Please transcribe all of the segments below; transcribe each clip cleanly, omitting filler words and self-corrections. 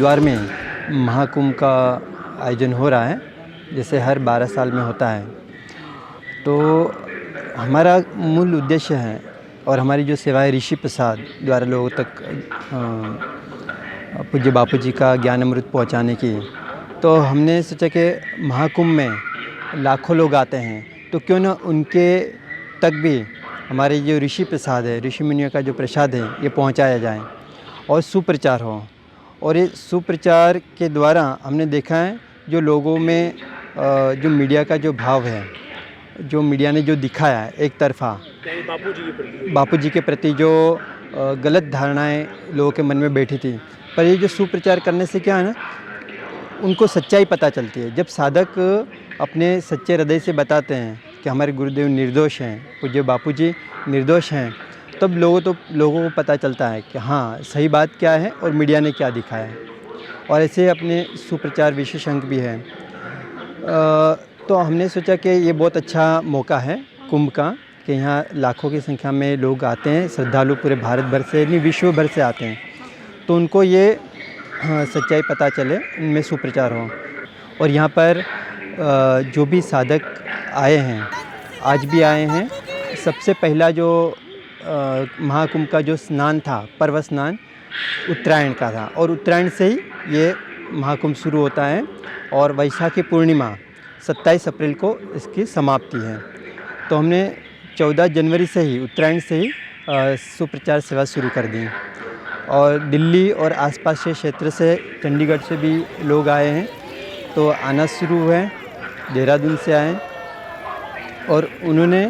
हरिद्वार में महाकुंभ का आयोजन हो रहा है, जैसे हर 12 साल में होता है। तो हमारा मूल उद्देश्य है और हमारी जो सेवा है ऋषि प्रसाद द्वारा लोगों तक पूज्य बापू जी का ज्ञान अमृत पहुँचाने की। तो हमने सोचा कि महाकुंभ में लाखों लोग आते हैं, तो क्यों ना उनके तक भी हमारे जो ऋषि प्रसाद है, ऋषि मुनियों का जो प्रसाद है, ये पहुंचाया जाए और सुप्रचार हो। और ये सुप्रचार के द्वारा हमने देखा है जो लोगों में जो मीडिया का जो भाव है, जो मीडिया ने जो दिखाया है एक तरफा बापू जी के प्रति जो गलत धारणाएं लोगों के मन में बैठी थी, पर ये जो सुप्रचार करने से क्या है ना, उनको सच्चाई पता चलती है। जब साधक अपने सच्चे हृदय से बताते हैं कि हमारे गुरुदेव निर्दोष हैं, पूज्य बापू जी निर्दोष हैं, तब लोगों को पता चलता है कि हाँ सही बात क्या है और मीडिया ने क्या दिखाया है। और ऐसे अपने सुप्रचार विशेष अंक भी है। तो हमने सोचा कि ये बहुत अच्छा मौका है कुंभ का, कि यहाँ लाखों की संख्या में लोग आते हैं, श्रद्धालु पूरे भारत भर से नहीं विश्व भर से आते हैं, तो उनको ये सच्चाई पता चले, उनमें सुप्रचार हो। और यहाँ पर जो भी साधक आए हैं, आज भी आए हैं, सबसे पहला जो महाकुंभ का जो स्नान था, पर्व स्नान उत्तरायण का था, और उत्तरायण से ही ये महाकुंभ शुरू होता है और वैशाखी पूर्णिमा 27 अप्रैल को इसकी समाप्ति है। तो हमने 14 जनवरी से ही, उत्तरायण से ही सुप्रचार सेवा शुरू कर दी। और दिल्ली और आसपास के क्षेत्र से, चंडीगढ़ से भी लोग आए हैं, तो आना शुरू हुए, देहरादून से आए और उन्होंने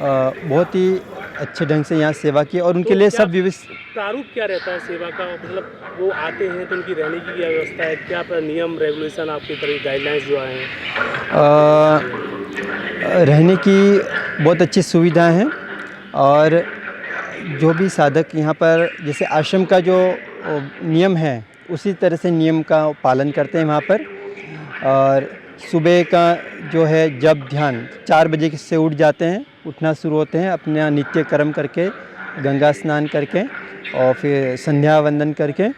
बहुत ही अच्छे ढंग से यहाँ सेवा की। और उनके लिए सब प्रारूप क्या रहता है सेवा का? मतलब वो आते हैं तो उनकी रहने की क्या व्यवस्था है, क्या नियम रेगुलेशन आपकी तरह गाइडलाइंस जो आए हैं? रहने की बहुत अच्छी सुविधा है। और जो भी साधक यहाँ पर, जैसे आश्रम का जो नियम है उसी तरह से नियम का पालन करते हैं वहाँ पर। और सुबह का जो है जप ध्यान 4 बजे से उठ जाते हैं, उठना शुरू होते हैं, अपना नित्य कर्म करके, गंगा स्नान करके और फिर संध्या वंदन करके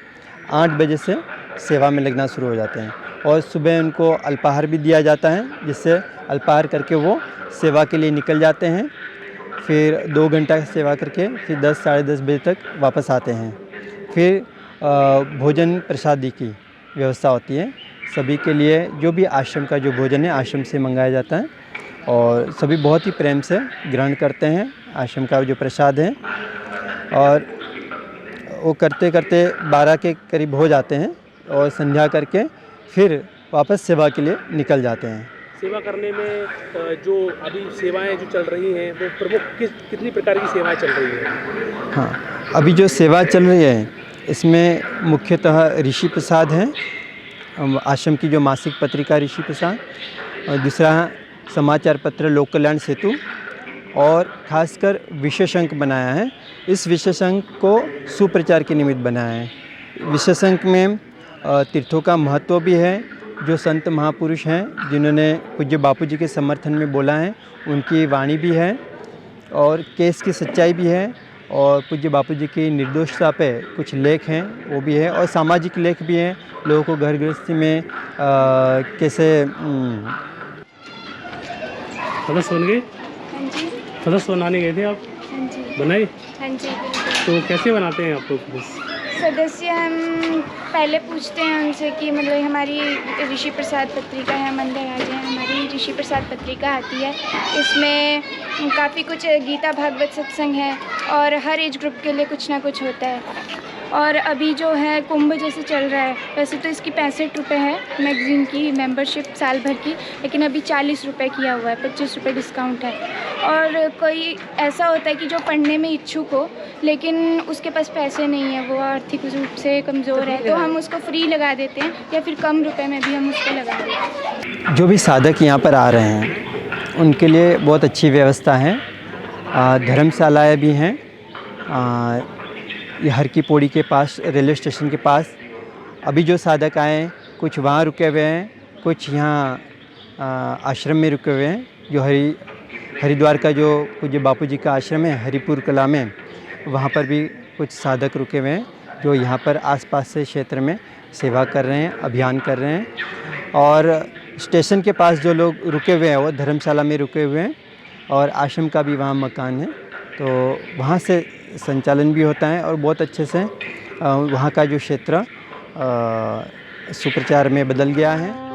8 बजे से सेवा में लगना शुरू हो जाते हैं। और सुबह उनको अल्पाहार भी दिया जाता है, जिससे अल्पाहार करके वो सेवा के लिए निकल जाते हैं। फिर 2 घंटा सेवा करके फिर 10 साढ़े 10 बजे तक वापस आते हैं। फिर भोजन प्रसादी की व्यवस्था होती है सभी के लिए। जो भी आश्रम का जो भोजन है आश्रम से मंगाया जाता है और सभी बहुत ही प्रेम से ग्रहण करते हैं आश्रम का जो प्रसाद है। और वो करते करते 12 के करीब हो जाते हैं और संध्या करके फिर वापस सेवा के लिए निकल जाते हैं। सेवा करने में जो अभी सेवाएं जो चल रही हैं वो प्रमुख कितनी प्रकार की सेवाएं चल रही हैं? हाँ, अभी जो सेवा चल रही है इसमें मुख्यतः ऋषि प्रसाद है, आश्रम की जो मासिक पत्रिका ऋषि प्रसाद, और दूसरा समाचार पत्र लोक कल्याण सेतु, और खासकर विशेष अंक बनाया है। इस विशेष अंक को सुप्रचार के निमित्त बनाया है। विशेष अंक में तीर्थों का महत्व भी है, जो संत महापुरुष हैं जिन्होंने पूज्य बापू जी के समर्थन में बोला है, उनकी वाणी भी है, और केस की सच्चाई भी है, और पूज्य बापू जी की निर्दोषता पे कुछ लेख हैं वो भी है, और सामाजिक लेख भी हैं, लोगों को घर गृहस्थी में कैसे सदस्य बन गए? हाँ जी। सदस्य बनाने गए थे आप? हाँ जी। बनाए? हाँ जी। तो कैसे बनाते हैं आप लोग? सदस्य हम पहले पूछते हैं उनसे कि मतलब हमारी ऋषि प्रसाद पत्रिका है, मंदिर आ जाए, हमारी ऋषि प्रसाद पत्रिका आती है। इसमें काफ़ी कुछ गीता भागवत सत्संग है और हर एज ग्रुप के लिए कुछ ना कुछ होता है। और अभी जो है कुंभ जैसे चल रहा है, वैसे तो इसकी 65 रुपये है मैगज़ीन की मेंबरशिप साल भर की, लेकिन अभी 40 रुपये किया हुआ है, 25 रुपये डिस्काउंट है। और कोई ऐसा होता है कि जो पढ़ने में इच्छुक हो लेकिन उसके पास पैसे नहीं है, वो आर्थिक रूप से कमज़ोर है, तो हम उसको फ्री लगा देते हैं या फिर कम रुपए में भी हम उसको लगा देते हैं। जो भी साधक यहाँ पर आ रहे हैं उनके लिए बहुत अच्छी व्यवस्था है। धर्मशालाएँ भी हैं, ये हर की पौड़ी के पास, रेलवे स्टेशन के पास। अभी जो साधक आए हैं कुछ वहाँ रुके हुए हैं, कुछ यहाँ आश्रम में रुके हुए हैं। जो हरिद्वार का जो पूज्य बापू जी का आश्रम है हरिपुर कला में, वहाँ पर भी कुछ साधक रुके हुए हैं। जो यहाँ पर आसपास से क्षेत्र में सेवा कर रहे हैं, अभियान कर रहे हैं। और स्टेशन के पास जो लोग रुके हुए हैं वो धर्मशाला में रुके हुए हैं और आश्रम का भी वहाँ मकान है, तो वहाँ से संचालन भी होता है और बहुत अच्छे से वहाँ का जो क्षेत्र सुप्रचार में बदल गया है।